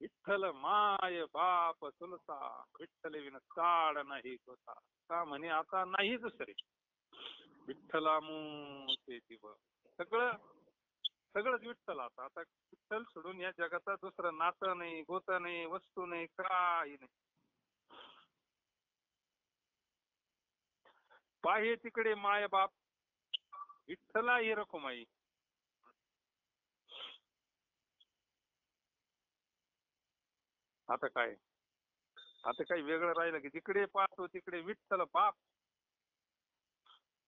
विठ्ठल माय बाप चुलता, विठ्ठल विन चाड नाही होता. का म्हणे आता नाही दुसरे, विठ्ठला ते दिव. सगळंच विठ्ठल. आता आता विठ्ठल सोडून या जगात दुसरं नातं नाही, गोतं नाही, वस्तू नाही, काही नाही. पाहे तिकडे माय बाप, विठ्ठला ही रखुमाई. आता काय, आता काही वेगळं राहिलं की जिकडे पाहतो तिकडे विठ्ठल बाप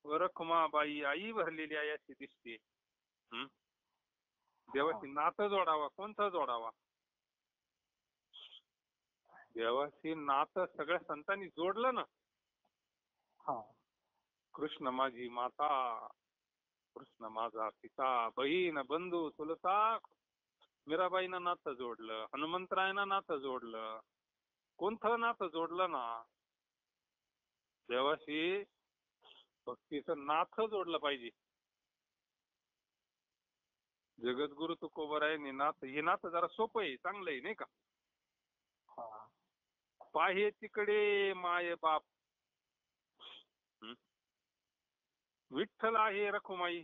रखुमाबाई आई भरलेली आहे अशी दिसते. देवाशी नातं जोडावा, कोणतं जोडावा? देवाशी नातं सगळ्या संतांनी जोडलं ना. कृष्ण माझी माता, कृष्ण माझा पिता, बहीण, बंधू, चुलता. मीराबाईनं नातं जोडलं, हनुमंतरायनं नातं जोडलं. कोणतं नातं जोडलं ना? देवाशी भक्तीचं नातं जोडलं पाहिजे. जगद्गुरु तुकोबरायांनी नातं, हे नातं जरा सोपं आहे, चांगलं आहे नाही का? पाहे तिकडे माय बाप, विठ्ठल आहे रखुमाई.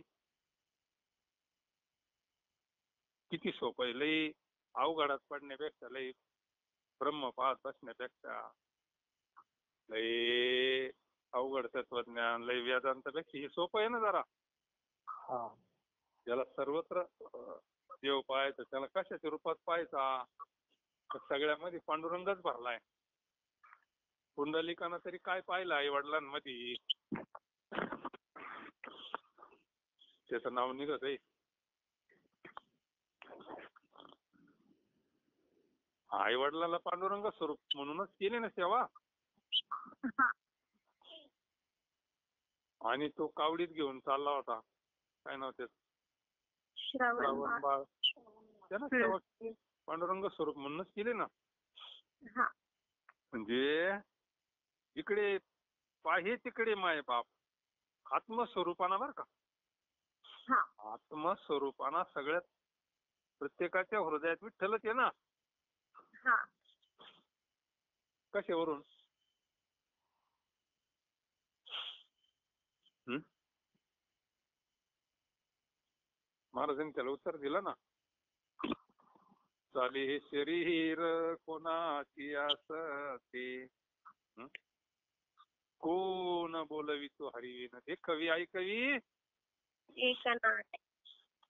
किती सोपं आहे. लई अवघडात पडण्यापेक्षा, लई ब्रह्म पाहत बसण्यापेक्षा, लई अवघड तत्वज्ञान, लई वेदांतापेक्षा हे सोपं आहे ना जरा. ज्याला सर्वत्र देव पाहायचा, त्याला कशाच्या रूपात पाहायचा? सगळ्यामध्ये पांडुरंगच भरलाय. पुंडलिकानं तरी काय पाहिलं आई वडिलांमध्ये? त्याचं नाव निघत आहे. आई वडिलांना पांडुरंग स्वरूप म्हणूनच केली ना सेवा. आणि तो कावडीत घेऊन चालला होता, काय नाव त्याचं, श्रावण बाळ. त्यानं सेवा केली, पांडुरंग स्वरूप म्हणूनच केली ना. म्हणजे इकडे पाहे तिकडे माय बाप, आत्मस्वरूपाना बर का. आत्मस्वरूपाना सगळ्यात प्रत्येकाच्या हृदयात विठ्ठलच आहे ना. कशावरून? महाराजांनी त्याला उत्तर दिलं ना. चाले हे शरीर कोणाची असते, कोण बोलवितो हरिविन. हे कवी ऐकवी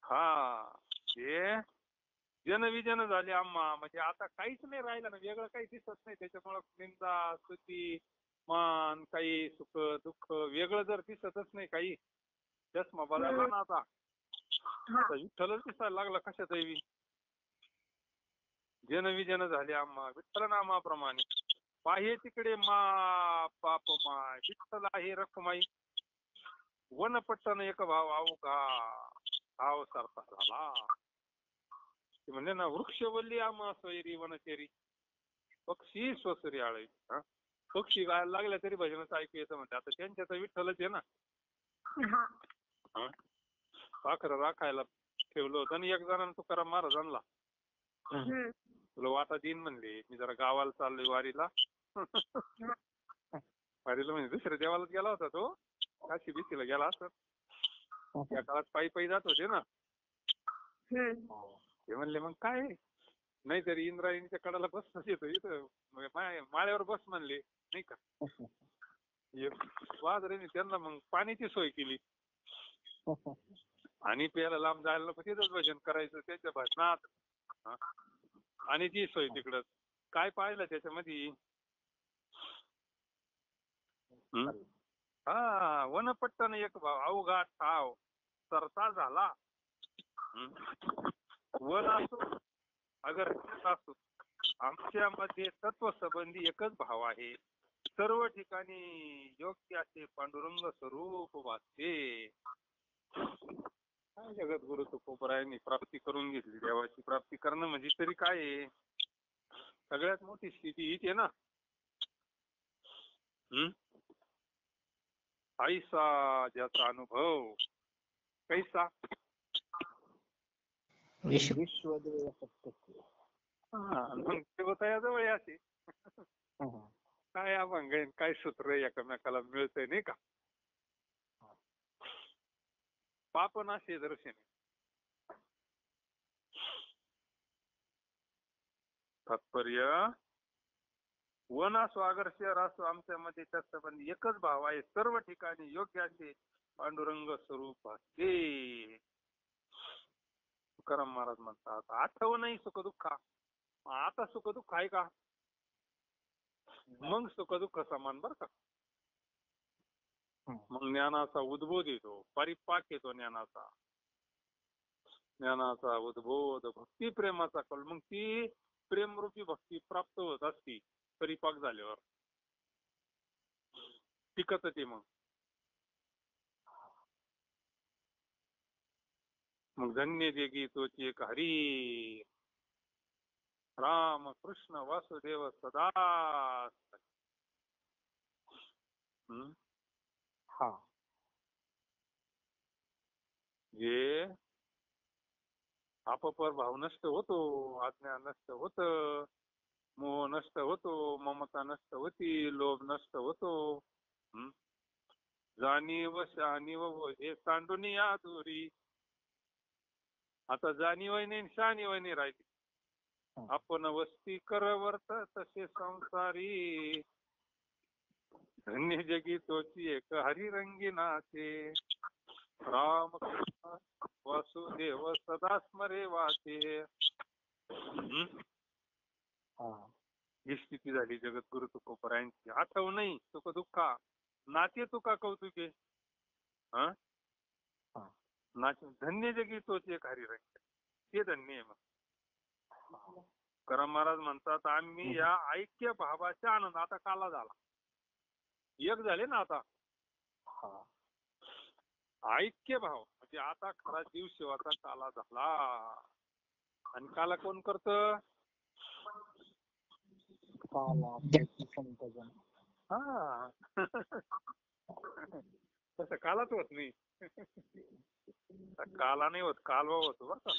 हा. हे जनविजन झाले आम्हा. म्हणजे आता काहीच नाही राहिलं ना, वेगळं काही दिसत नाही. त्याच्यामुळे निंदा, स्तुती, मान, काही सुख दुःख वेगळं जर दिसतच नाही काही, चष्मा बदलला ना आता. विठ्ठलच दिसायला लागला कशातही. जनविजन झाले आम्हा विठ्ठल नामाप्रमाणे. पाहे तिकडे मा बाप माय, विठ्ठल आहे रखुमाई. वनपट्टन एक भाव अवघा, भाव सरता झाला. म्हणजे ना, वृक्षवल्ली आम्हा सोयरी वनचेरी, पक्षी स्वसरी आळे. पक्षी गायला लागल्या तरी भजनच ऐकू येतं म्हणते. आता त्यांच्या तर विठ्ठलच आहे ना. पाखरं राखायला ठेवलं होतं आणि एक जणांना तुकाराम महाराजांना, तुला वाटा देईन म्हणले, मी जरा गावाला चाललोय वारीला. वारीला म्हणजे दुसऱ्या देवालाच गेला होता तो, काशी बिशीला गेला असत. त्या काळात पायी पायी जात होते ना. ते म्हणले मग काय नाहीतरी इंद्रायणीच्या कडाला बस येतो इथं, माळ्यावर बस म्हणले नाही का. वाजरेने त्यांना मग पाण्याची सोय केली. आणि प्यायला लांब जायला नको, तिथंच भजन करायचं त्याच्या भजनात. आणि ती सोय तिकडं. काय पाहिलं त्याच्यामध्ये? वनपट्टन एक भाव अवघा ठाव सरता झाला. वन असो अगर असो, आमच्यामध्ये तत्वसंबंधी एकच भाव आहे. सर्व ठिकाणी योग्य असे पांडुरंग स्वरूप वाचते. जगद्गुरु तुकोबरायांनी प्राप्ती करून घेतली. देवाची प्राप्ती करणं म्हणजे तरी काय आहे? सगळ्यात मोठी स्थिती हीच आहे ना. ऐसा ज्याचा अनुभव कैसा, विश्वदेव सत्य. मग देवतायाजवळ असे काय अभंग आहे, काय सूत्र एकमेकाला मिळतंय नाही का. पापनाशी दर्शने तात्पर्य वन असो अगर शहर असो आमच्यामध्ये त्याचा पण एकच भाव आहे. सर्व ठिकाणी योग्य असे पांडुरंग स्वरूप असते. तुकाराम महाराज म्हणतात आठव नाही सुख दुःख. आता सुख दुःख आहे का? मग सुख दुःख समान बर का. मग ज्ञानाचा उद्बोध येतो, परिपाक येतो ज्ञानाचा. ज्ञानाचा उद्बोध भक्ती प्रेमाचा कल. मग ती प्रेमरूपी भक्ती प्राप्त होत असती परिपाक झाल्यावर. टिकत ते मग धन्य देगी तोची एक हरी राम कृष्ण वासुदेव सदा. जे अपपर भाव नष्ट होतो, आज्ञा नष्ट होत, मोह नष्ट होतो, ममता नष्ट होती, लोभ नष्ट होतो. जाणीव शहाणीव हे सांडून या दूरी. आता जाणीवही नाही शहाणीवही नाही राहिली. आपण वस्ती करवर्त तसे संसारी. धन्य जगी तोची एक हरिरंगी नाचे. राम कृष्ण वासुदेव सदा स्मरे वाचे. ही स्थिती झाली जगद्गुरु तुकोबरायांची. आठव नाही सुख दुःखा नाचे तुका कौतुके. नाचे धन्य जगी तोच एक हरिरंग. ते धन्य आहे. मग तुकाराम महाराज म्हणतात आम्ही या ऐक्य भावाच्या आनंद. आता काला झाला एक झाले ना आता. ऐक्य भाव म्हणजे आता खरा जीव शिवाचा काला झाला. आणि काला कोण करत? तसं कालाच होत नाही. काला नाही होत, कालवा होतो बर का.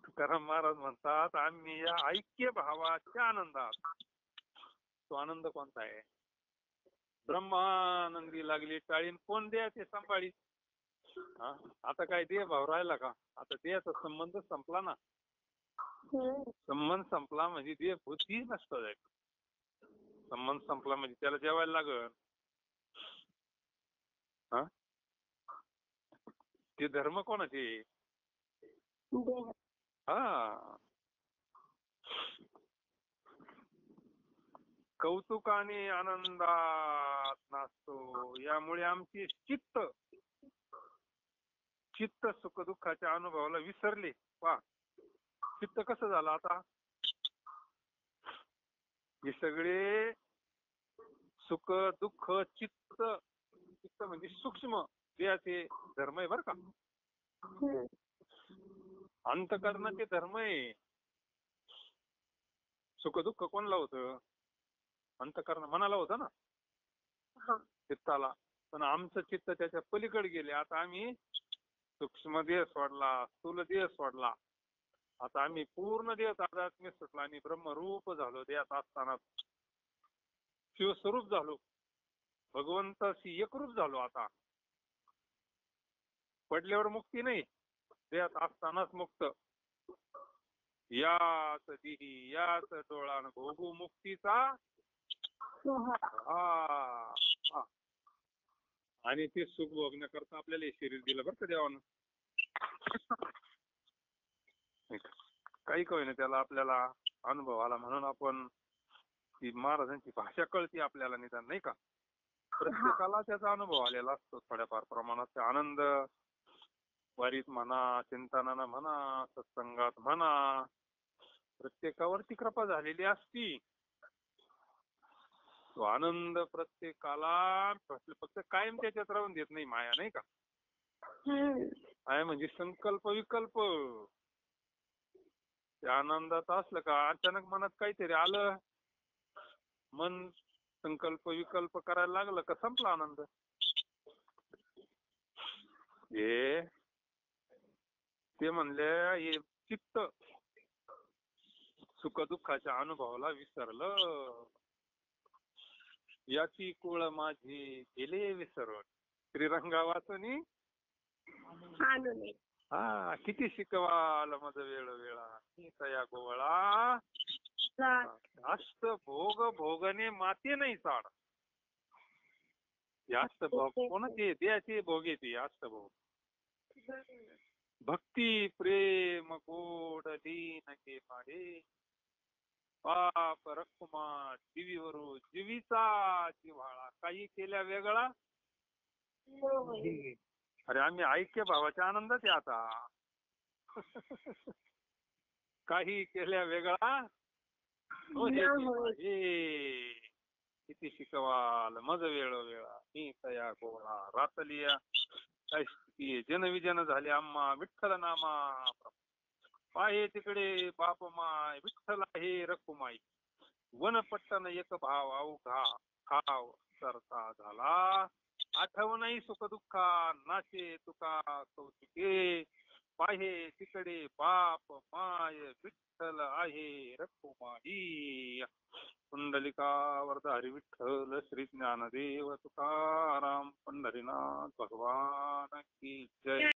तुकाराम महाराज म्हणतात आम्ही या ऐक्य भावाच्या आनंदात. तो आनंद कोणता आहे? ब्रह्मानंदी लागली टाळीन कोण द्या ते सांभाळी. आता काय देह भाव राहिला का? आता देहाचा संबंध संपला ना. संबंध संपला म्हणजे देह भूती नसतो जाईल. संबंध संपला म्हणजे त्याला जेवायला लागल. ते धर्म कोणाचे? कौतुक आणि आनंदात नाचतो. यामुळे आमची चित्त सुख दुःखाच्या अनुभवाला विसरले. पहा चित्त कसं झालं आता. हे सगळे सुख दुःख चित्त म्हणजे सूक्ष्म देहाचे धर्म आहे बर का. अंतःकरणाचे धर्म आहे. सुख दुःख कोणला होतं? अंतःकरण मनाला होतं ना, चित्ताला. पण आमचं चित्त त्याच्या पलीकडे गेले. आता आम्ही सूक्ष्म देह सोडला, स्थूल देह सोडला. आता आम्ही पूर्ण देह तादात्म्य सुटला आणि ब्रह्मरूप झालो. देहात असताना शिवस्वरूप झालो, भगवंताशी एकरूप झालो. आता पडल्यावर मुक्ती नाही, देहात असतानाच मुक्त. याच दिही याच डोळान भोगू मुक्तीचा. आणि ते सुख भोगण्याकरता आपल्याला हे शरीर दिलं बरं का देवानं. काही कळेना त्याला आपल्याला अनुभव आला म्हणून आपण ती महाराजांची भाषा कळती आपल्याला निदान नाही का. प्रत्येकाला त्याचा अनुभव आलेला असतो थोड्याफार प्रमाणात. आनंद वारीत म्हणा, चिंतनानं म्हणा, सत्संगात म्हणा, प्रत्येकावरती कृपा झालेली असती. तो आनंद प्रत्येकाला फक्त कायम त्याच्यात राहून देत नाही माया नाही का. माया म्हणजे संकल्प विकल्प. त्या आनंदात असलं का अचानक मनात काहीतरी आलं, मन संकल्प विकल्प करायला लागलं का संपला आनंद. ते म्हणले हे चित्त सुख दुःखाच्या अनुभवाला विसरलं, याची कुळ माझे गेले विसरून. श्रीरंगा वाचनी आणून हा किती शिकवाल मज वेळ वेळा मी तया गोवळा. जास्त भोग भोगणे माते नाही चाड. जास्त भोग कोणाचे देहाचे भोगे ते जास्त भोग. भक्ती प्रेम गोड दीन के पाडे, पाप रखुमा जीवीवरू जीवीचा जिव्हाळा. काही केल्या वेगळा. अरे आम्ही ऐक्य भावाच्या आनंदात आहे आता. काही केल्या वेगळा हे किती शिकवाल मज वेळ वेळा मी तया गोळा. रातलिया काय स्थिती जनविजन झाले आम्हा विठ्ठल नामा. पाहे तिकडे बाप माय विठ्ठल आहे रखुमाई. वनपट्टन एक भाव अवघा खाव सरता झाला. आठवणही सुख दुःखा नाचे तुका कौतुके. पाहे तिकडे बाप माय विठ्ठल आहे रखुमाई. पुंडलिका वरद हरी विठ्ठल श्री ज्ञानदेव तुकाराम पंढरीनाथ भगवान की जय.